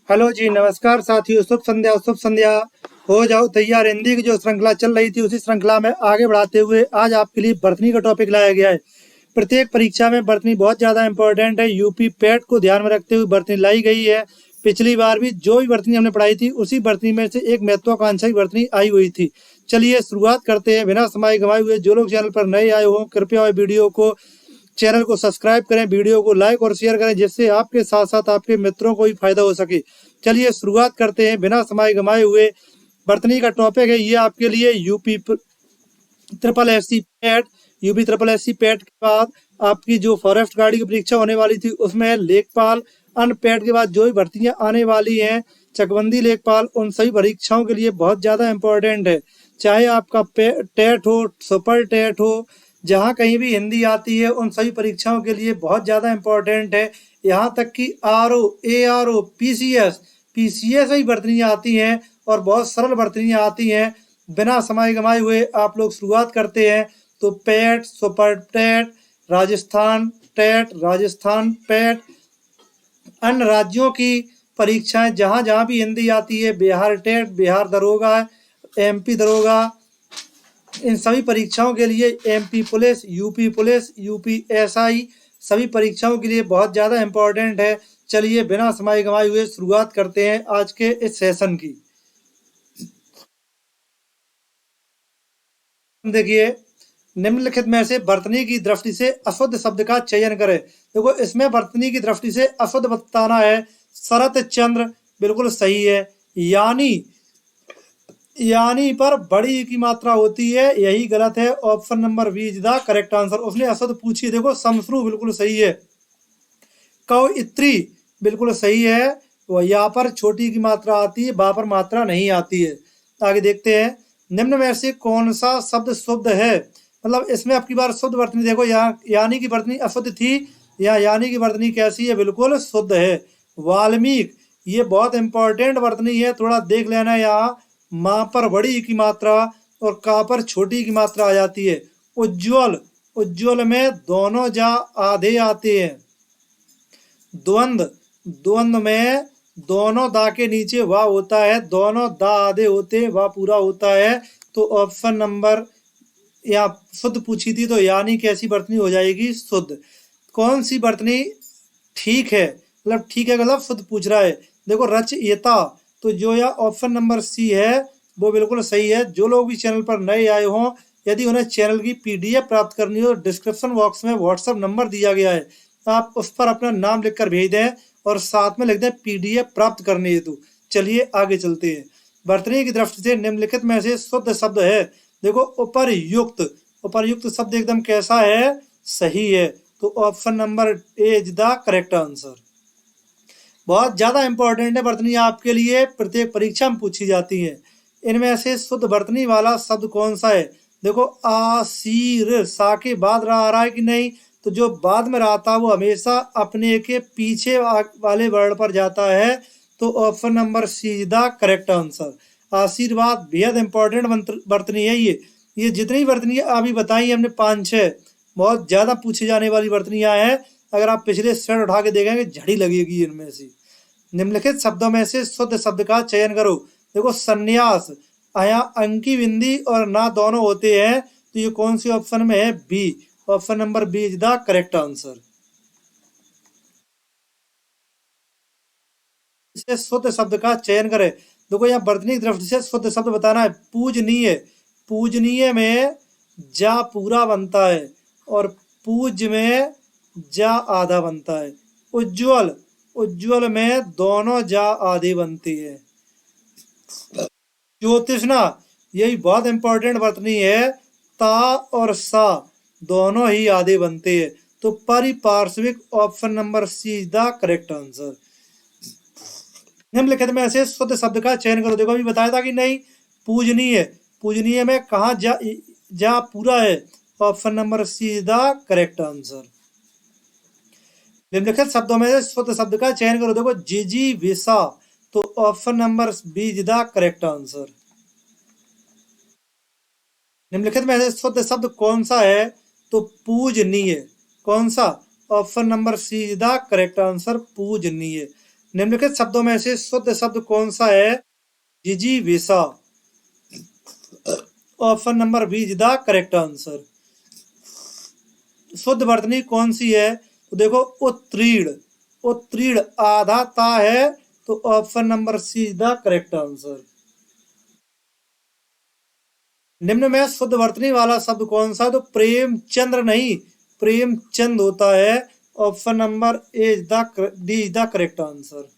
Hello जी, नमस्कार साथियों। शुभ संध्या। हो जाओ तैयार। हिंदी की जो श्रृंखला चल रही थी उसी श्रृंखला में आगे बढ़ाते हुए आज आपके लिए बर्तनी का टॉपिक लाया गया है। प्रत्येक परीक्षा में बर्तनी बहुत ज़्यादा इंपॉर्टेंट है। यूपी पैट को ध्यान में रखते हुए बर्तनी लाई गई है। पिछली बार भी जो भी बर्तनी हमने पढ़ाई थी उसी बर्तनी में से एक महत्वाकांक्षा की बर्तनी आई हुई थी। चलिए शुरुआत करते हैं बिना समय गंवाए हुए। जो लोग चैनल पर नए आए हो कृपया वीडियो को चैनल को सब्सक्राइब करें, वीडियो को लाइक और शेयर करें जिससे आपके साथ साथ आपके मित्रों को भी फायदा हो सके। चलिए शुरुआत करते हैं बिना समय गंवाए हुए। बर्तनी का टॉपिक है ये आपके लिए UP triple S C PET. UP triple S C PET के बाद आपकी जो फॉरेस्ट गार्ड की परीक्षा होने वाली थी उसमें लेखपाल, अन्य पैट के बाद जो भी भर्तियां आने वाली हैं चकबंदी लेखपाल, उन सभी परीक्षाओं के लिए बहुत ज़्यादा इम्पोर्टेंट है। चाहे आपका टेट हो, सुपर टेट हो, जहाँ कहीं भी हिंदी आती है उन सभी परीक्षाओं के लिए बहुत ज़्यादा इम्पोर्टेंट है। यहाँ तक कि R O, A R O, P C S भी बर्तनियाँ आती हैं और बहुत सरल बर्तनियाँ आती हैं। बिना समय गंवाए हुए आप लोग शुरुआत करते हैं। तो PET, super TET, Rajasthan PET, अन्य राज्यों की परीक्षाएं जहाँ जहाँ भी हिंदी आती है, बिहार टेट, बिहार दरोगा, एमपी दरोगा, इन सभी परीक्षाओं के लिए एमपी पुलिस, यूपी एसआई सभी परीक्षाओं के लिए बहुत ज़्यादा इम्पोर्टेंट है। चलिए बिना समय गंवाए हुए शुरुआत करते हैं आज के इस सेशन की। देखिए, निम्नलिखित में से बर्तनी की दृष्टि से अशुद्ध शब्द का चयन करें। देखो इसमें बर्तनी की दृष्टि से अशुद्ध बताना है। शरत चंद्र बिल्कुल सही है। यानी यानी पर बड़ी की मात्रा होती है, यही गलत है। Option number B is the correct answer. उसने अशुद्ध पूछी। देखो समश्रु बिल्कुल सही है। कवयित्री बिल्कुल सही है। वह यहाँ पर छोटी की मात्रा आती है, वहां पर मात्रा नहीं आती है। आगे देखते हैं, निम्न में से कौन सा शब्द शुद्ध है। मतलब इसमें आपकी बार शुद्ध वर्तनी देखो, यहाँ यानी की वर्तनी अशुद्ध थी, यहाँ यानी की वर्तनी कैसी है, बिल्कुल शुद्ध है। वाल्मीकि ये बहुत इंपॉर्टेंट वर्तनी है, थोड़ा देख लेना। यहाँ माँ पर बड़ी की मात्रा और का पर छोटी की मात्रा आ जाती है। उज्ज्वल, उज्ज्वल में दोनों जा आधे आते हैं। द्वंद्व, द्वंद्व में दोनों दा के नीचे वाह होता है, दोनों दा आधे होते हैं, वाह पूरा होता है। तो ऑप्शन नंबर, यहाँ शुद्ध पूछी थी तो यानी कैसी बर्तनी हो जाएगी, शुद्ध। कौन सी बर्तनी ठीक है, मतलब ठीक है मतलब शुद्ध पूछ रहा है। देखो रचयिता, तो जो यह ऑप्शन नंबर सी है वो बिल्कुल सही है। जो लोग भी चैनल पर नए आए हों, यदि उन्हें चैनल की पीडीएफ प्राप्त करनी हो, डिस्क्रिप्शन बॉक्स में व्हाट्सएप नंबर दिया गया है, आप उस पर अपना नाम लिखकर भेज दें और साथ में लिख दें पीडीएफ प्राप्त करने हेतु। चलिए आगे चलते हैं। बर्तनी की दृष्टि से निम्नलिखित में से शुद्ध शब्द है। देखो उपर्युक्त, उपर्युक्त शब्द एकदम कैसा है, सही है। तो option number A is the correct answer. बहुत ज्यादा इंपॉर्टेंट है बर्तनी आपके लिए, प्रत्येक परीक्षा में पूछी जाती है। इनमें से शुद्ध बर्तनी वाला शब्द कौन सा है। देखो आसीर, सा के बाद रहा आ रहा है कि नहीं, तो जो बाद में रहा था वो हमेशा अपने के पीछे वाले वर्ड पर जाता है। तो option number C is the correct answer. आशीर्वाद बेहद इंपॉर्टेंट बर्तनी है ये जितनी बर्तनियां अभी बताई हमने 5-6 बहुत ज्यादा पूछी जाने वाली बर्तनियां हैं। अगर आप पिछले स्लाइड उठा के देखेंगे झड़ी लगेगी इनमें से। निम्नलिखित शब्दों में से शुद्ध शब्द का चयन करो। देखो संन्यास, यहाँ अंकी बिंदी और ना दोनों होते हैं, तो ये कौन सी ऑप्शन में है, B. Option number B is the correct answer. इसे शुद्ध शब्द का चयन करें। देखो यहाँ वर्तनी की दृष्टि से शुद्ध शब्द बताना है। पूजनीय, पूजनीय में जा पूरा बनता है और पूज में जा आधा बनता है। उज्ज्वल, उज्ज्वल में दोनों जा आधी बनती है। ज्योतिषना, यही बहुत इंपॉर्टेंट वर्तनी है। ता और सा दोनों ही आधे बनते हैं। तो परिपार्श्विक, option number C is the correct answer. निम्नलिखित में से शुद्ध शब्द का चयन करो। देखो अभी बताया था कि नहीं, पूजनीय, पूजनीय में कहा जा पूरा है। Option number C is the correct answer. निम्नलिखित शब्दों में से शुद्ध शब्द का चयन करो। देखो जिजीविषा, तो option number B is the correct answer. निम्नलिखित में से शुद्ध शब्द कौन सा है, तो पूजनीय। कौन सा, option number C is the correct answer, पूजनीय। निम्नलिखित शब्दों में से शुद्ध शब्द कौन सा है? जिजीविषा। Option number B is the correct answer. शुद्ध वर्तनी कौन सी है? तो देखो उत्तीर्ण। उत्तीर्ण आधा ता है, तो option number C is the correct answer. निम्न में शुद्ध वर्तनी वाला शब्द कौन सा? तो प्रेमचंद्र नहीं, प्रेमचंद होता है। Option number A is the D is the correct answer.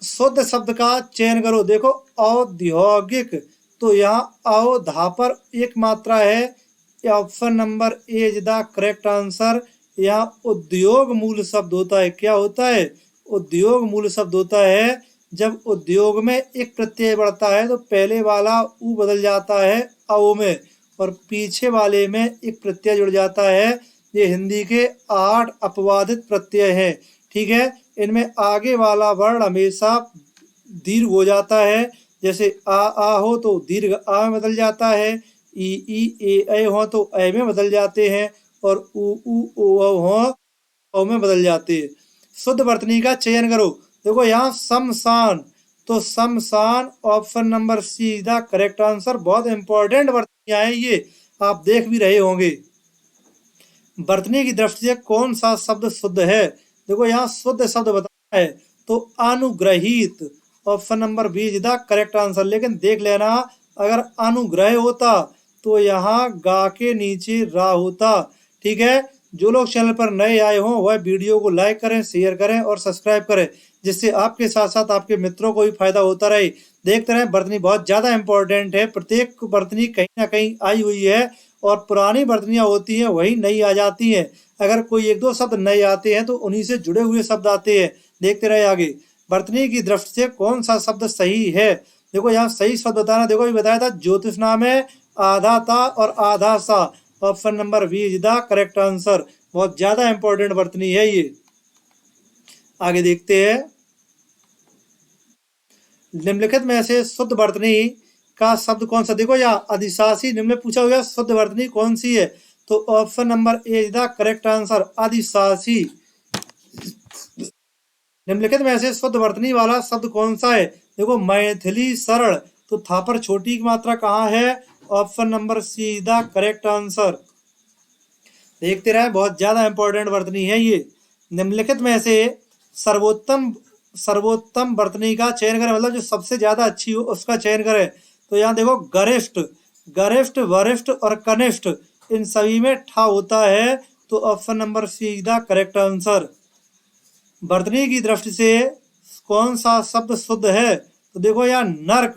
शुद्ध शब्द का चयन करो। देखो औद्योगिक, तो यहाँ औधा पर एक मात्रा है। Option number A is the correct answer. यहाँ उद्योग मूल शब्द होता है। क्या होता है? उद्योग मूल शब्द होता है। जब उद्योग में एक प्रत्यय बढ़ता है तो पहले वाला उ बदल जाता है औ में, और पीछे वाले में एक प्रत्यय जुड़ जाता है। ये हिंदी के 8 अपवादित प्रत्यय हैं। ठीक है, इनमें आगे वाला वर्ण हमेशा दीर्घ हो जाता है। जैसे आ हो तो दीर्घ आ में बदल जाता है, ई ए हो तो ए में बदल जाते हैं, और उ ओ हो ओ में बदल जाते हैं। शुद्ध वर्तनी का चयन करो। देखो यहाँ शमशान, तो शमशान option number see the correct answer. बहुत इंपॉर्टेंट वर्तनियां हैं ये, आप देख भी रहे होंगे। वर्तनी की दृष्टि से कौन सा शब्द शुद्ध है? देखो यहाँ शुद्ध शब्द बताना है, तो अनुग्रहित option number B is the correct answer. लेकिन देख लेना, अगर अनुग्रह होता तो यहाँ गा के नीचे रा होता। ठीक है, जो लोग चैनल पर नए आए हों वह वीडियो को लाइक करें, शेयर करें और सब्सक्राइब करें, जिससे आपके साथ साथ आपके मित्रों को भी फायदा होता रहे। देखते रहें, वर्तनी बहुत ज्यादा इंपॉर्टेंट है। प्रत्येक वर्तनी कहीं ना कहीं आई हुई है, और पुरानी वर्तनियां होती हैं वही नई आ जाती हैं। अगर कोई एक दो शब्द नए आते हैं तो उन्हीं से जुड़े हुए शब्द आते हैं। देखते रहे आगे। वर्तनी की दृष्टि से कौन सा शब्द सही है? देखो यहाँ सही शब्द बताना। देखो ये बताया था ज्योतिष नाम है, आधा था और आधा सा। Option number B is the correct answer. बहुत ज्यादा इंपॉर्टेंट वर्तनी है ये। आगे देखते हैं। निम्नलिखित में से शुद्ध वर्तनी का शब्द कौन सा? देखो यहाँ अधिशासी निम्न में पूछा हुआ शुद्ध वर्तनी कौन सी है, तो option number A is the correct answer, अधिशासी। निम्नलिखित में से शुद्ध वर्तनी वाला शब्द कौन सा है? देखो मैथिली सरल, तो था पर छोटी की मात्रा कहाँ है? Option number C is the correct answer. देखते रहे, बहुत ज्यादा इंपॉर्टेंट वर्तनी है ये। निम्नलिखित में से सर्वोत्तम सर्वोत्तम वर्तनी का चयन करें, मतलब जो सबसे ज्यादा अच्छी हो उसका चयन करें। तो यहाँ देखो गरिष्ठ, गरिष्ठ, वरिष्ठ और कनिष्ठ, इन सभी में ठा होता है, तो option number C is the correct answer. वर्तनी की दृष्टि से कौन सा शब्द शुद्ध है? तो देखो यहाँ नर्क,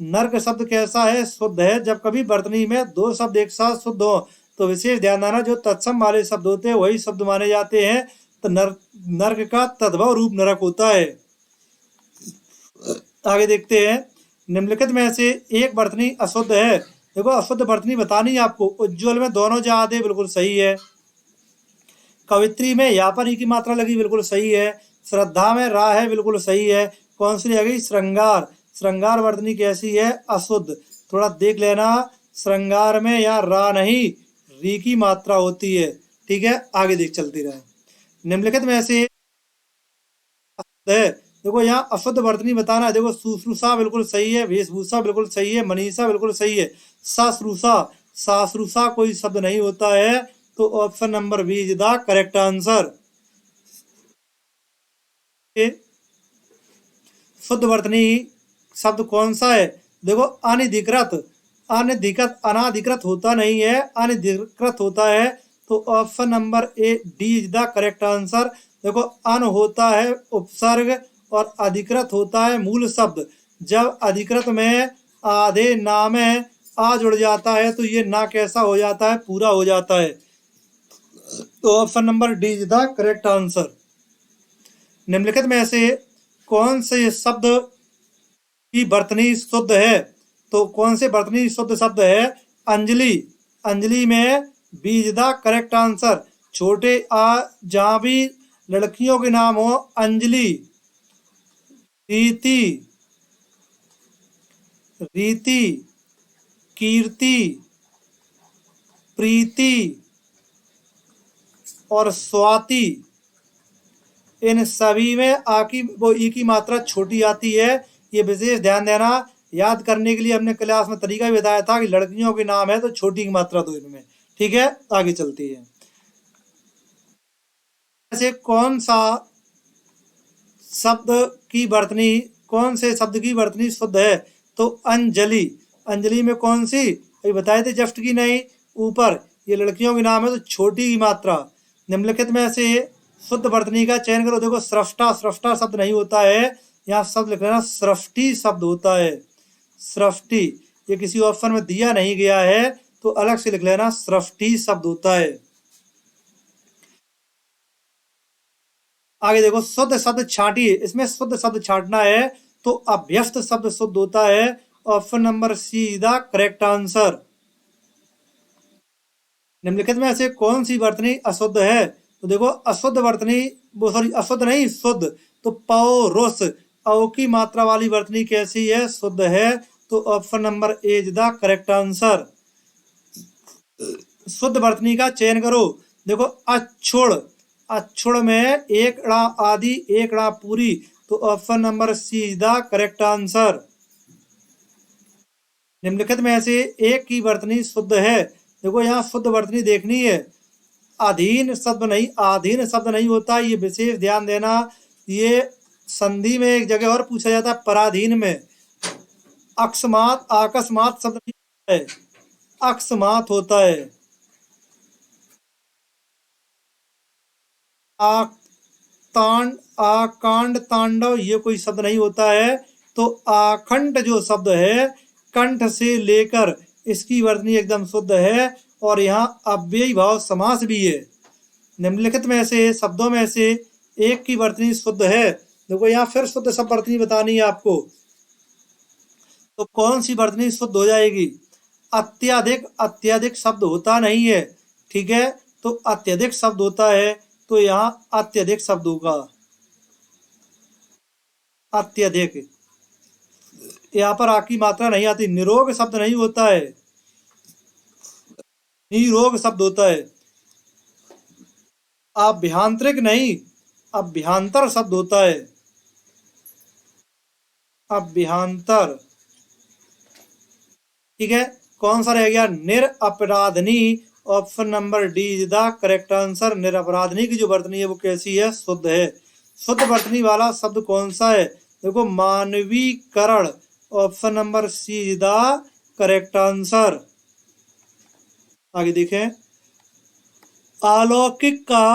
नर्क शब्द कैसा है? शुद्ध है। जब कभी वर्तनी में दो शब्द एक साथ शुद्ध हो तो विशेष ध्यान देना, जो तत्सम वाले शब्द होते हैं वही शब्द माने जाते हैं। तो नर्क का तद्भव रूप नरक होता है। आगे देखते हैं। निम्नलिखित में से एक वर्तनी अशुद्ध है। देखो अशुद्ध वर्तनी बतानी है आपको। उज्ज्वल में दोनों जादे बिल्कुल सही है। कवित्री में या पर ई की मात्रा लगी, बिल्कुल सही है। श्रद्धा में रा है, बिल्कुल सही है। कौन सी आ गई? श्रृंगार, श्रृंगार वर्तनी कैसी है? अशुद्ध। थोड़ा देख लेना, श्रृंगार में या रा नहीं री की मात्रा होती है। ठीक है, आगे देख चलती रहे। निम्नलिखित में से है, देखो यहाँ अशुद्ध वर्तनी बताना है। देखो शुश्रूषा बिल्कुल सही है, वेशभूषा बिल्कुल सही है, मनीषा बिल्कुल सही है। साश्रूषा, साश्रूषा कोई शब्द नहीं होता है, तो option number B is the correct answer. शुद्ध वर्तनी शब्द कौन सा है? देखो अनधिकृत, अनधिकृत, अनाधिकृत होता नहीं है, अनधिकृत होता है, तो option number A D is the correct answer. देखो अन होता है उपसर्ग और अधिकृत होता है मूल शब्द। जब अधिकृत में आधे ना में आ जुड़ जाता है तो ये ना कैसा हो जाता है? पूरा हो जाता है। तो option number D is the correct answer. निम्नलिखित में से कौन से शब्द की वर्तनी शुद्ध है? तो कौन से वर्तनी शुद्ध शब्द है? अंजलि, अंजलि में B is the correct answer. छोटे आ जहां भी लड़कियों के नाम हो, अंजलि, रीति, रीति, कीर्ति, प्रीति और स्वाति, इन सभी में आ की वो ई की मात्रा छोटी आती है। ये विशेष ध्यान देना। याद करने के लिए हमने क्लास में तरीका भी बताया था कि लड़कियों के नाम है तो छोटी की मात्रा दो इनमें। ठीक है, आगे चलती है। ऐसे शब्द की वर्तनी कौन से शब्द की वर्तनी शुद्ध है? तो अंजलि। अंजलि में कौन सी? अभी बताए थे जस्ट की नहीं, ऊपर ये लड़कियों के नाम है तो छोटी की मात्रा। निम्नलिखित में से शुद्ध वर्तनी का चयन करो। देखो स्रष्टा, स्रष्टा शब्द नहीं होता है, यहाँ शब्द लिख लेना सृष्टि शब्द होता है। सृष्टि, ये किसी ऑप्शन में दिया नहीं गया है तो अलग से लिख लेना, सृष्टि शब्द होता है। आगे देखो शुद्ध शब्द छांटिए। इसमें शुद्ध शब्द छांटना है तो अभ्यस्त शब्द शुद्ध होता है। Option number C is the correct answer. निम्नलिखित में से कौन सी वर्तनी अशुद्ध है? तो देखो अशुद्ध वर्तनी, वो सॉरी अशुद्ध नहीं शुद्ध, तो पौरुष औ की मात्रा वाली वर्तनी कैसी है? शुद्ध है। तो option number A is the correct answer. शुद्ध वर्तनी का चयन करो। देखो अक्षुण, अक्षुण में एक ड़ा आदि एक ड़ा पूरी, तो option number C is the correct answer. निम्नलिखित में से एक की वर्तनी शुद्ध है। देखो यहाँ शुद्ध वर्तनी देखनी है। अधीन शब्द नहीं, आधीन शब्द नहीं होता, ये विशेष ध्यान देना। ये संधि में एक जगह और पूछा जाता है, पराधीन में। अकस्मात, अकस्मात शब्द नहीं होता है, अकस्मात होता है। आकांड, तांडव ये कोई शब्द नहीं होता है। तो आखंड जो शब्द है, कंठ से लेकर, इसकी वर्तनी एकदम शुद्ध है। और यहाँ अव्ययी भाव समास भी है। निम्नलिखित में से शब्दों में से एक की वर्तनी शुद्ध है। देखो यहाँ फिर शुद्ध शब्द वर्तनी बतानी है आपको, तो कौन सी वर्तनी शुद्ध हो जाएगी? अत्यधिक, अत्यधिक शब्द होता नहीं है, ठीक है, तो अत्यधिक शब्द होता है, तो यहाँ अत्यधिक शब्द होगा। अत्यधिक, यहाँ पर आ की मात्रा नहीं आती। निरोग शब्द नहीं होता है, निरोग शब्द होता है। अभ्यांतरिक नहीं, अभ्यांतर शब्द होता है। अभ्यांतर, ठीक है। कौन सा रह गया? निरपराधनी। Option number D is the correct answer. निरपराधनी की जो वर्तनी है वो कैसी है? शुद्ध है। शुद्ध वर्तनी वाला शब्द कौन सा है? देखो मानवीकरण। Option number C is the correct answer. आगे देखें, अलौकिक का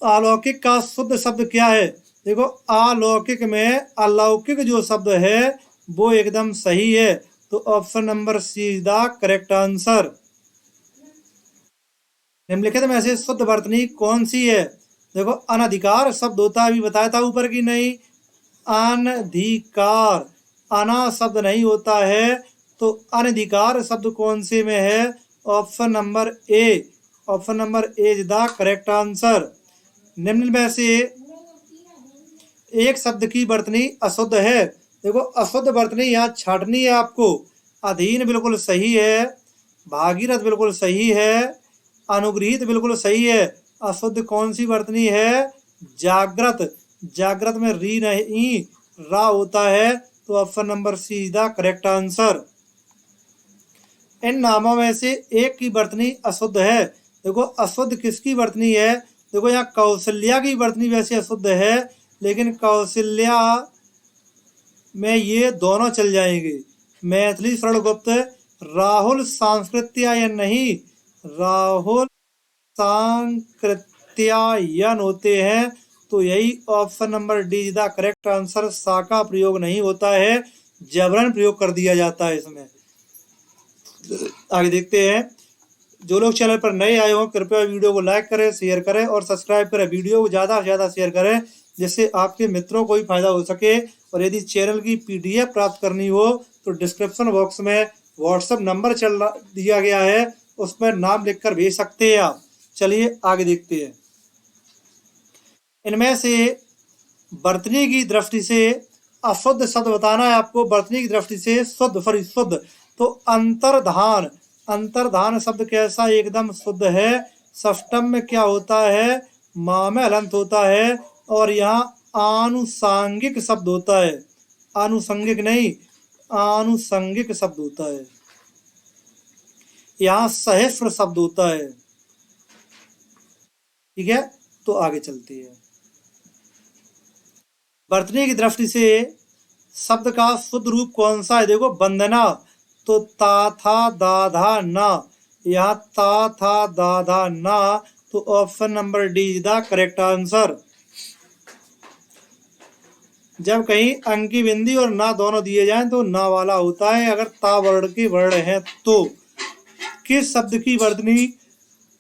अलौकिक का शुद्ध शब्द क्या है? देखो अलौकिक में अलौकिक जो शब्द है वो एकदम सही है, तो option number C is the correct answer. निम्नलिखित में से शुद्ध वर्तनी कौन सी है? देखो अनधिकार शब्द होता है, अभी बताया था ऊपर की नहीं। अनधिकार, अना शब्द नहीं होता है, तो अनधिकार शब्द कौन से में है? Option number A. Option number A is the correct answer. निम्न में से एक शब्द की वर्तनी अशुद्ध है। देखो अशुद्ध वर्तनी यहाँ छाटनी है आपको। अधीन बिल्कुल सही है, भागीरथ बिल्कुल सही है, अनुग्रहित बिल्कुल सही है। अशुद्ध कौन सी वर्तनी है? जागृत। जागृत में री नहीं रा होता है, तो option number C is the correct answer. इन नामों में से एक की वर्तनी अशुद्ध है। देखो अशुद्ध किसकी वर्तनी है? देखो यहाँ कौशल्या की वर्तनी वैसे अशुद्ध है, लेकिन कौशल्या में ये दोनों चल जाएंगे। मैथिली शरण गुप्त, राहुल सांस्कृत्यायन नहीं, राहुल सांकृत्यायन होते हैं, तो यही option number D is the correct answer. सा का प्रयोग नहीं होता है, जबरन प्रयोग कर दिया जाता है इसमें। आगे देखते हैं। जो लोग चैनल पर नए आए हो कृपया वीडियो को लाइक करें, शेयर करें और सब्सक्राइब करें। वीडियो को ज़्यादा से ज़्यादा शेयर करें जिससे आपके मित्रों को भी फायदा हो सके। और यदि चैनल की PDF प्राप्त करनी हो तो डिस्क्रिप्शन बॉक्स में व्हाट्सएप नंबर दिया गया है, उस पर नाम लिखकर भेज सकते हैं आप। चलिए आगे देखते हैं। इनमें से वर्तनी की दृष्टि से अशुद्ध शब्द बताना है आपको। वर्तनी की दृष्टि से शुद्ध सॉरी शुद्ध, तो अंतर्धान। अंतर्धान शब्द कैसा? एकदम शुद्ध है। षष्टम में क्या होता है? माँ में हलंत होता है, और यहाँ आनुषांगिक शब्द होता है, आनुषंगिक नहीं, आनुषंगिक शब्द होता है। यहाँ सहस्र शब्द होता है। ठीक है, तो आगे चलते हैं। वर्तनी की दृष्टि से शब्द का शुद्ध रूप कौन सा है? देखो, वंदना, तो ता था दा धा ना, यहाँ ता था दा धा ना, तो option number D is the correct answer. जब कहीं अंक की बिंदी और ना दोनों दिए जाएं तो ना वाला होता है, अगर ता वर्ण के वर्ण हैं तो। किस शब्द की वर्तनी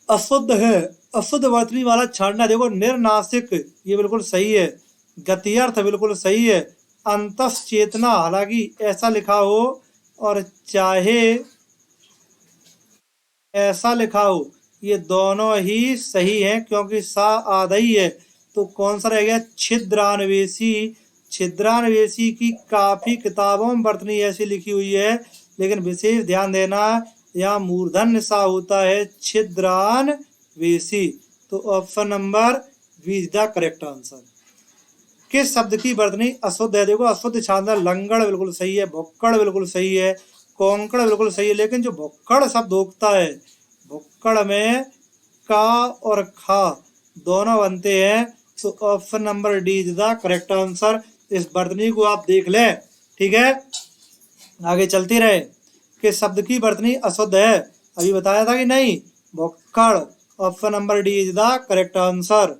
अशुद्ध है? अशुद्ध वर्तनी वाला छांटना, देखो, निर्नासिक, ये बिल्कुल सही है। गत्यर्थ बिल्कुल सही है। अंतस चेतना, हालांकि ऐसा लिखा हो और चाहे ऐसा लिखा हो, ये दोनों ही सही हैं, क्योंकि सा आधा ही है। तो कौन सा रह गया? छिद्रान्वेषी। छिद्रान्वेषी की काफी किताबों में वर्तनी ऐसी लिखी हुई है, लेकिन विशेष ध्यान देना, यहाँ मूर्धन्य सा होता है, छिद्रान्वेषी। तो option number B is the correct answer. किस शब्द की वर्तनी अशुद्ध है? देखो, अशुद्ध छांदना, लंगड़ बिल्कुल सही है, भुक्कड़ बिल्कुल सही है, कोंकण बिल्कुल सही है, लेकिन जो भुक्कड़ शब्द उगता है, भुक्कड़ में का और खा दोनों बनते हैं, तो option number D is the correct answer. इस वर्तनी को आप देख लें। ठीक है, आगे चलती रहे। किस शब्द की वर्तनी अशुद्ध है? अभी बताया था कि नहीं, भुक्कड़। Option number D is the correct answer.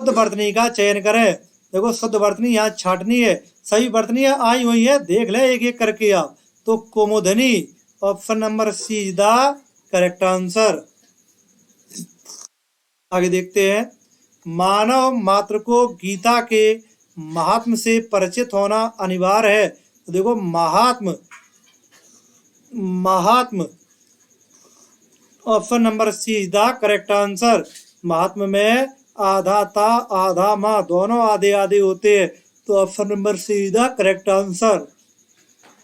शुद्ध वर्तनी का चयन करें। देखो, शुद्ध वर्तनी यहाँ छाटनी है, सही वर्तनियां आई हुई है, देख ले एक एक करके आप। तो कुमुदनी, option number C is the correct answer. आगे देखते हैं। मानव मात्र को गीता के महात्म से परिचित होना अनिवार्य है। तो देखो, महात्म, महात्म, option number C is the correct answer. महात्म में आधा ता आधा मा दोनों आधे आधे होते हैं, तो option number C is the correct answer.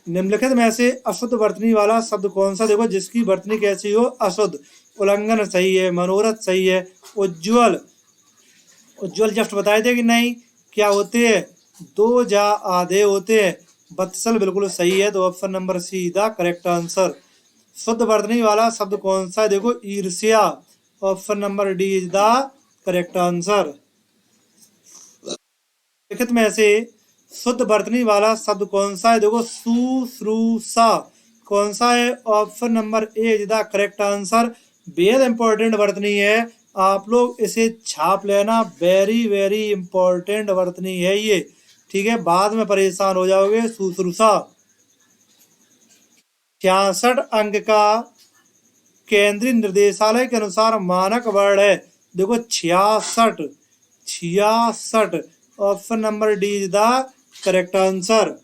निम्नलिखित में से अशुद्ध वर्तनी वाला शब्द कौन सा? देखो, जिसकी वर्तनी कैसी हो? अशुद्ध। उल्लंघन सही है, मनोरथ सही है, उज्ज्वल, उज्ज्वल जस्ट बताए थे कि नहीं क्या होते हैं? दो जा आधे होते हैं। बत्सल बिल्कुल सही है, तो option number see the correct answer. शुद्ध वर्तनी वाला शब्द कौन सा है? देखो, ईर्ष्या, option number D is the correct answer. लिखित में से शुद्ध वर्तनी वाला शब्द कौन सा है? देखो, शुश्रूषा कौन सा है? Option number A is the correct answer. बेहद इंपॉर्टेंट वर्तनी है, आप लोग इसे छाप लेना, वेरी वेरी इंपॉर्टेंट वर्तनी है ये। ठीक है, बाद में परेशान हो जाओगे। शुश्रूषा 66 अंक का केंद्रीय निर्देशालय के अनुसार मानक वर्ण है। देखो, 66, 66, option number D is the correct answer.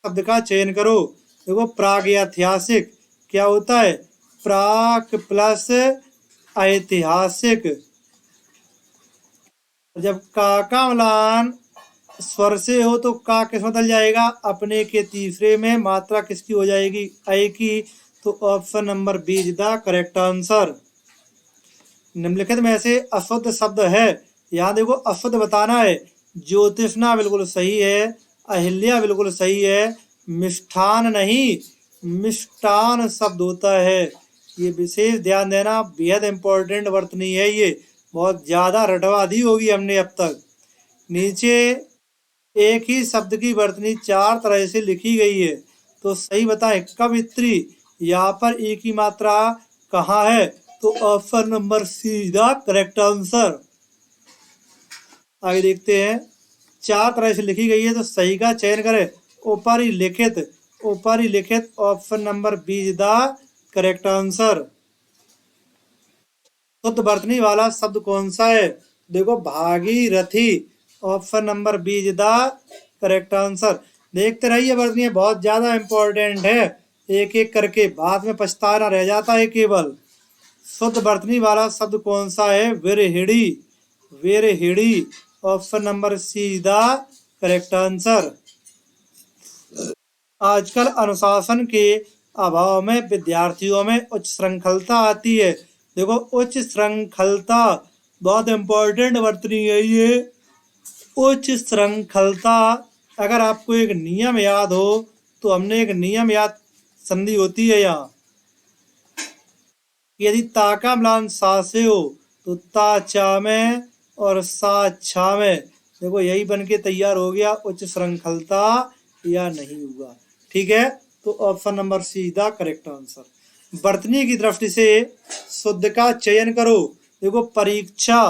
शब्द का चयन करो। देखो, प्रागैतिहासिक क्या होता है? प्राक प्लस ऐतिहासिक। जब का म्लान स्वर से हो तो का किस बदल जाएगा? अपने के तीसरे में मात्रा किसकी हो जाएगी? ऐ की। तो option number B is the correct answer. निम्नलिखित में से अशुद्ध शब्द है, यहाँ देखो अशुद्ध बताना है। ज्योतिषना बिल्कुल सही है, अहिल्या बिल्कुल सही है, मिष्ठान नहीं, मिष्टान शब्द होता है। ये विशेष ध्यान देना, बेहद इंपॉर्टेंट वर्तनी है ये, बहुत ज्यादा रटवा दी होगी हमने अब तक। नीचे एक ही शब्द की वर्तनी 4 तरह से लिखी गई है, तो सही बताएं। कवित्री, यहाँ पर एक ही मात्रा कहाँ है? तो option number C is the correct answer. आगे देखते हैं। 4 तरह से लिखी गई है, तो सही का चयन करें। ऊपरी लिखित, ऊपरी लिखित, option number B is the correct answer. शुद्ध वर्तनी वाला शब्द कौन सा है? देखो, Bhagirathi, option number B is the correct answer. देखते रहिए, वर्तनी बहुत ज्यादा इंपॉर्टेंट है, एक एक करके, बाद में पछताना रह जाता है केवल। शुद्ध वर्तनी वाला शब्द कौन सा है? विरहिणी, विरहिणी, option number C is the correct answer. आजकल अनुशासन के अभाव में विद्यार्थियों में उच्च श्रृंखलता आती है, देखो उच्च श्रृंखलता बहुत इंपॉर्टेंट वर्तनी है ये। उच्च श्रृंखलता, अगर आपको एक नियम याद हो तो हमने एक नियम याद, संधि होती है यहाँ, यदि ता का म्लान सा से हो तो ता चा में और सा छा में। देखो यही बन के तैयार हो गया उच्च श्रृंखलता या नहीं हुआ। ठीक है, तो option number see the correct answer. वर्तनी की दृष्टि से शुद्ध का चयन करो। देखो परीक्षा,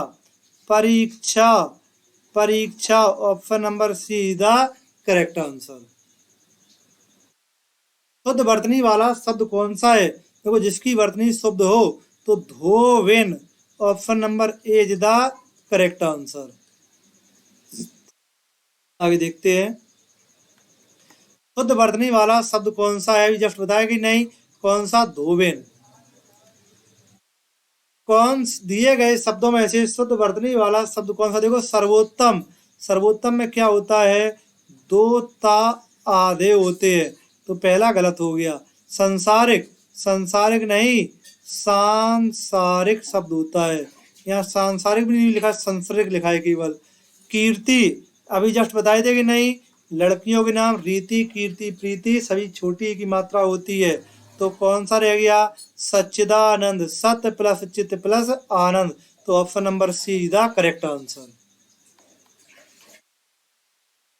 परीक्षा, परीक्षा, option number see the correct answer. शुद्ध वर्तनी वाला शब्द कौन सा है? देखो जिसकी वर्तनी शुद्ध हो तो धोवेन, option number A is the correct answer. आगे देखते हैं, शुद्ध वर्तनी वाला शब्द कौन सा है, जस्ट बताया कि नहीं, कौन सा? धोवेन। कौन दिए गए शब्दों में से शुद्ध वर्तनी वाला शब्द कौन सा? देखो सर्वोत्तम। सर्वोत्तम में क्या होता है? दो ता आधे होते हैं, तो पहला गलत हो गया। संसारिक, संसारिक नहीं, सांसारिक शब्द होता है। यहाँ सांसारिक भी नहीं लिखा, संसारिक लिखा है केवल। कीर्ति, अभी जस्ट बताए थे कि नहीं, लड़कियों के नाम रीति, कीर्ति, प्रीति सभी छोटी की मात्रा होती है, तो कौन सा रह गया? सच्चिदानंद, सत्य प्लस चित प्लस आनंद, तो option number C is the correct answer.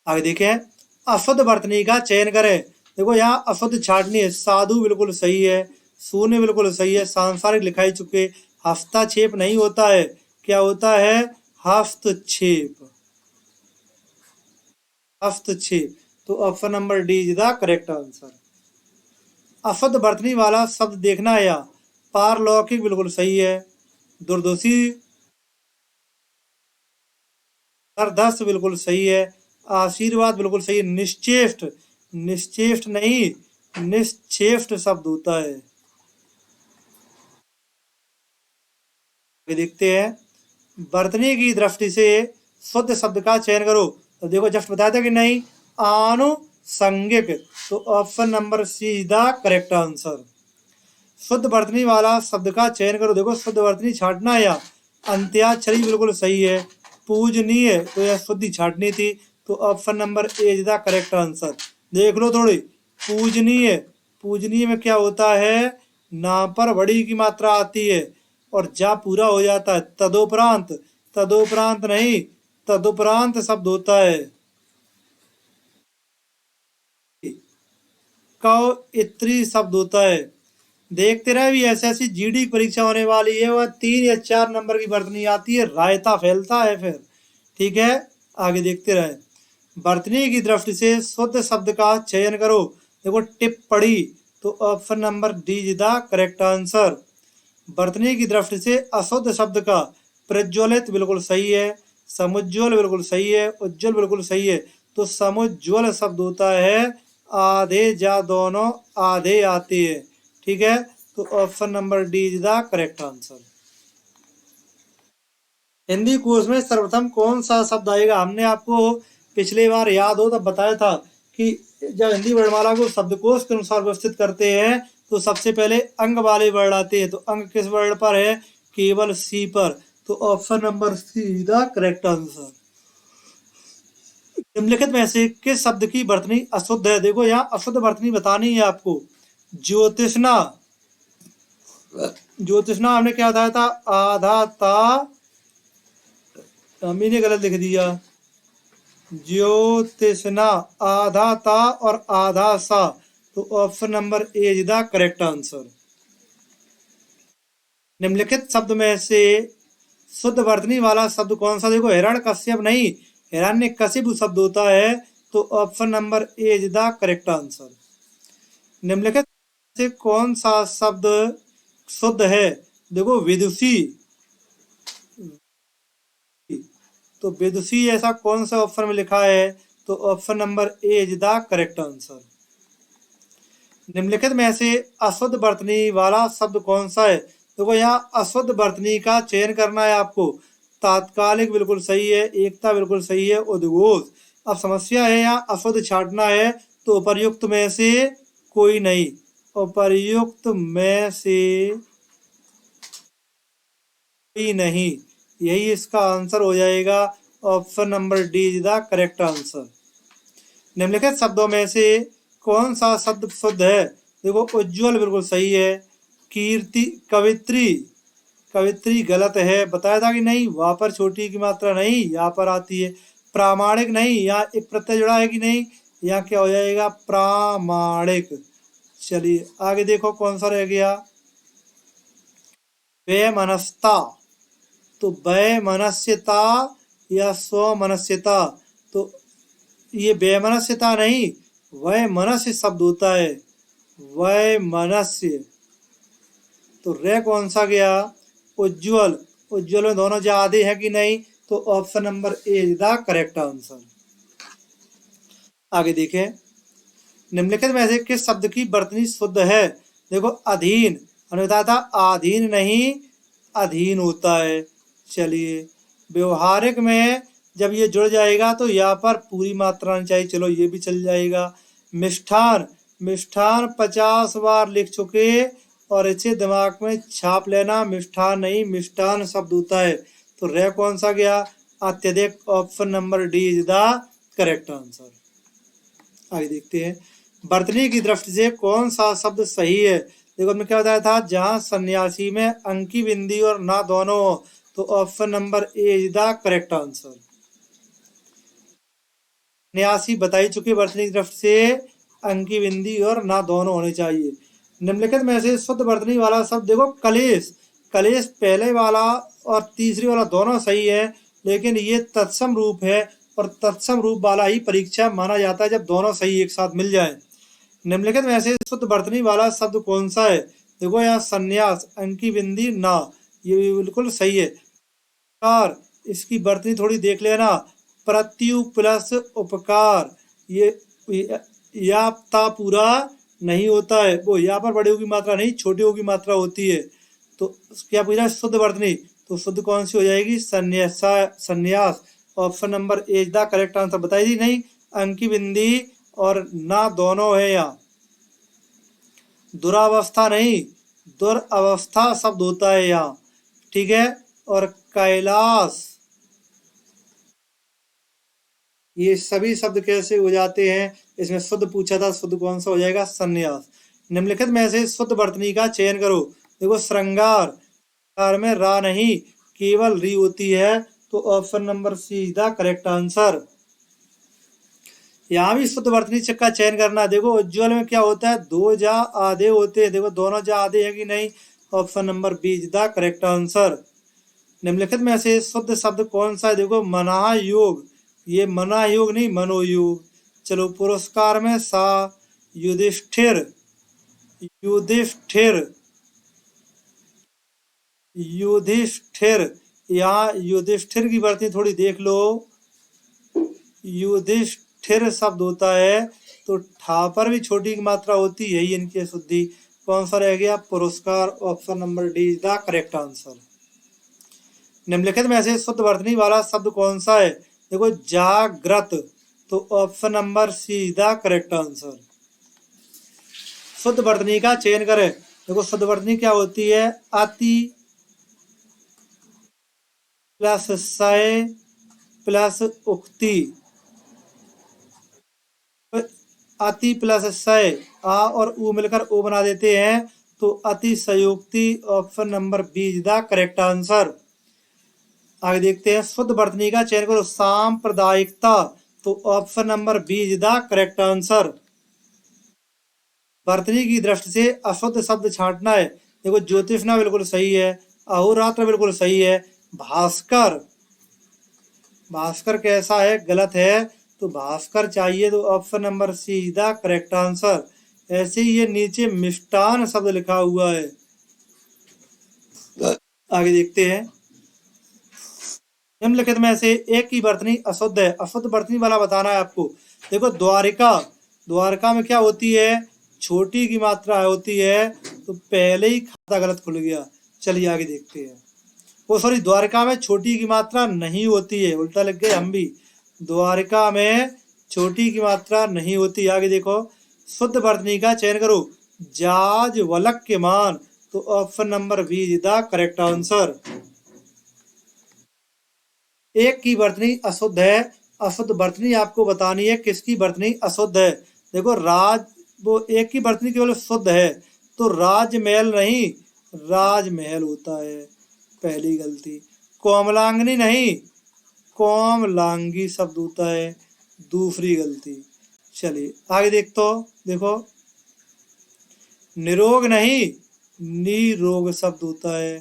आगे देखें, अशुद्ध वर्तनी का चयन करें। देखो यहाँ अशुद्ध छाटनी है, साधु बिल्कुल सही है, शून्य बिल्कुल सही है, सांसारिक लिखा ही चुके, हस्तक्षेप नहीं होता है, क्या होता है? हस्तक्षेप, हस्तक्षेप, तो option number D is the correct answer. अशुद्ध वर्तनी वाला शब्द देखना है यहाँ, पारलौकिक बिल्कुल सही है, दुर्दोषी, सरदस्त बिल्कुल सही है, आशीर्वाद बिल्कुल सही है, निश्चेष्ट, निश्चेष्ट नहीं, निश्चेष्ट शब्द होता है। देखते हैं, वर्तनी की दृष्टि से शुद्ध शब्द का चयन करो। तो देखो जस्ट बताया था कि नहीं, आनुषंगिक, तो option number see the correct answer. शुद्ध वर्तनी वाला शब्द का चयन करो। देखो शुद्ध वर्तनी छाटना या अंत्याक्षरी बिल्कुल सही है, पूजनीय, तो यह शुद्धि छाटनी थी, तो option number A is the correct answer. देख लो थोड़ी, पूजनीय, पूजनीय में क्या होता है? ना पर बड़ी की मात्रा आती है और जा पूरा हो जाता है। तदोपरांत, तदोपरांत नहीं, तदुपरांत शब्द होता है। कौ इत्री शब्द होता है। देखते रहे, भी एसएससी जीडी की परीक्षा होने वाली है, वह 3 या 4 नंबर की वर्तनी आती है, रायता फैलता है फिर। ठीक है, आगे देखते रहे, वर्तनी की दृष्टि से शुद्ध शब्द का चयन करो। देखो टिप्पणी, तो option number D is the correct answer. वर्तनी की दृष्टि से अशुद्ध शब्द का प्रज्वलित बिल्कुल सही है, समुज्ज्वल बिल्कुल सही है, उज्ज्वल बिल्कुल सही है, तो समुज्ज्वल शब्द होता है आधे जा दोनों आधे आते हैं। ठीक है, तो option number D is the correct answer. Hindi course में सर्वप्रथम कौन सा शब्द आएगा? हमने आपको पिछले बार याद हो तब बताया था कि जब हिंदी वर्णमाला को शब्दकोश के अनुसार व्यवस्थित करते हैं तो सबसे पहले अंग वाले वर्ण आते हैं, तो अंग किस वर्ण पर है? केवल सी पर, तो option number see the correct answer. निम्नलिखित में से किस शब्द की वर्तनी अशुद्ध है? देखो यहाँ अशुद्ध वर्तनी बतानी है आपको। ज्योतिषना, ज्योतिषना हमने क्या बताया था? आधा ता, अम्मी ने गलत लिख दिया, ज्योतिषना आधा ता और आधा सा, तो option number A is the correct answer. निम्नलिखित शब्द में से शुद्ध वर्तनी वाला शब्द कौन सा? देखो हिरण्यकश्यप नहीं, हिरण्यकशिपु शब्द होता है, तो option number A is the correct answer. निम्नलिखित से कौन सा शब्द शुद्ध है? देखो विदुषी, तो विदुषी ऐसा कौन सा ऑप्शन में लिखा है? तो option number A is the correct answer. निम्नलिखित में से अशुद्ध वर्तनी वाला शब्द कौन सा है? देखो यहाँ अशुद्ध वर्तनी का चयन करना है आपको। तात्कालिक बिल्कुल सही है, एकता बिल्कुल सही है, उद्घोष। अब समस्या है यहाँ अशुद्ध छाटना है, तो उपर्युक्त में से कोई नहीं, उपर्युक्त में से कोई नहीं, यही इसका आंसर हो जाएगा। Option number D is the correct answer. निम्नलिखित शब्दों में से कौन सा शब्द शुद्ध है? देखो उज्ज्वल बिल्कुल सही है, कीर्ति कवित्री, कवित्री गलत है, बताया था कि नहीं, वहां पर छोटी की मात्रा नहीं, यहाँ पर आती है। प्रामाणिक नहीं, यहाँ एक प्रत्यय जुड़ा है कि नहीं, यहाँ क्या हो जाएगा प्रामाणिक। चलिए आगे देखो कौन सा रह गया, वैमनस्यता, तो वैमनस्यता या स्वमनस्यता, तो ये वैमनस्यता नहीं, वैमनस्य शब्द होता है, वैमनस्य। तो रे कौन सा गया, उज्ज्वल, उज्ज्वल में दोनों जा आधे हैं कि नहीं, तो option number A is the correct answer. आगे देखें, निम्नलिखित में से किस शब्द की वर्तनी शुद्ध है? देखो अधीन, हमने बताया था आधीन नहीं अधीन होता है। चलिए व्यवहारिक में जब ये जुड़ जाएगा तो यहाँ पर पूरी मात्रा आनी चाहिए, चलो ये भी चल जाएगा। मिष्ठान, मिष्ठान 50 बार लिख चुके और इसे दिमाग में छाप लेना, मिष्ठान नहीं मिष्ठान शब्द होता है। तो रे कौन सा गया, अत्यधिक, option number D is the correct answer. आगे देखते हैं, वर्तनी की दृष्टि से कौन सा शब्द सही है? देखो मैं क्या बताया था, जहां सन्यासी में अंकी बिंदी और ना दोनों हो, तो option number A is the correct answer. सन्यासी बताई चुकी, वर्तनी की दृष्टि से अंकी बिंदी और ना दोनों होने चाहिए। निम्नलिखित में से शुद्ध वर्तनी वाला शब्द देखो कलेश, कलेश पहले वाला और तीसरी वाला दोनों सही है, लेकिन ये तत्सम रूप है और तत्सम रूप वाला ही परीक्षा माना जाता है जब दोनों सही एक साथ मिल जाए। निम्नलिखित में से शुद्ध वर्तनी वाला शब्द कौन सा है? देखो यहाँ संन्यास, अंकी बिंदी ना, ये भी बिल्कुल सही है। उपकार, इसकी वर्तनी थोड़ी देख लेना, प्रत्यु प्लस उपकार, ये याप्ता पूरा नहीं होता है, वो यहाँ पर बड़े की मात्रा नहीं छोटे की मात्रा होती है। तो क्या पूछा शुद्ध वर्तनी, तो शुद्ध कौन सी हो जाएगी, संन्यास, संन्यास, option number A is the correct answer. बताई थी नहीं, अंकी बिंदी और ना दोनों है यहाँ। दुरावस्था नहीं दुरावस्था शब्द होता है यहाँ, ठीक है। और कैलाश, ये सभी शब्द कैसे हो जाते हैं, इसमें शुद्ध पूछा था, शुद्ध कौन सा हो जाएगा, संन्यास। निम्नलिखित में से शुद्ध वर्तनी का चयन करो। देखो श्रृंगार, श्रृंगार में रा नहीं केवल री होती है, तो option number C is the correct answer. यहाँ भी शुद्ध वर्तनी का चयन करना। देखो उज्ज्वल में क्या होता है, दो जा आधे होते हैं, देखो दोनों जा आधे है कि नहीं, option number B is the correct answer. निम्नलिखित में से शुद्ध शब्द कौन सा है? देखो मना योग, ये मना योग नहीं मनोयोग। चलो पुरस्कार में सा, युधिष्ठिर, युधिष्ठिर, युधिष्ठिर, यहाँ युधिष्ठिर की वर्तनी थोड़ी देख लो, युधिष्ठिर शब्द होता है, तो ठा पर भी छोटी की मात्रा होती है, यही इनकी शुद्धि। कौन सा रह गया, पुरस्कार, option number D is the correct answer. निम्नलिखित में से शुद्ध वर्तनी वाला शब्द कौन सा है? देखो जागृत, तो option number C is the correct answer. शुद्ध वर्तनी का चयन करें। देखो शुद्ध वर्तनी क्या होती है, अति प्लस सय प्लस उक्ति, अति प्लस सय, आ और उ मिलकर ओ बना देते हैं, तो अतिशयोक्ति, option number B is the correct answer. आगे देखते हैं, शुद्ध वर्तनी का चयन करो, सांप्रदायिकता, तो option number B is the correct answer. वर्तनी की दृष्टि से अशुद्ध शब्द छांटना है। देखो ज्योतिषना बिल्कुल सही है, अहोरात्र बिल्कुल सही है, भास्कर, भास्कर कैसा है, गलत है, तो भास्कर चाहिए, तो option number C is the correct answer. ऐसे ही ये नीचे मिष्टान शब्द लिखा हुआ है। आगे देखते हैं, निम्नलिखित में से एक की वर्तनी अशुद्ध है, अशुद्ध वर्तनी वाला बताना है आपको। देखो द्वारिका, द्वारका में क्या होती है, छोटी की मात्रा होती है, तो पहले ही खाता गलत खुल गया। चलिए आगे देखते हैं, वो सॉरी द्वारका में छोटी की मात्रा नहीं होती है, उल्टा लग गए हम भी, द्वारका में छोटी की मात्रा नहीं होती। आगे देखो, शुद्ध वर्तनी का चयन करो, जाज वलक के मान, तो option number B is the correct answer. एक की वर्तनी अशुद्ध है। अशुद्ध वर्तनी आपको बतानी है किसकी वर्तनी अशुद्ध है। देखो राज, वो एक की वर्तनी केवल शुद्ध है तो राजमहल नहीं, राजमहल होता है, पहली गलती। कोमलांगनी नहीं, कोमलांगी शब्द होता है, दूसरी गलती। चलिए आगे देखो, निरोग नहीं, निरोग शब्द होता है।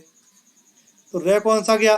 तो रे कौन सा गया?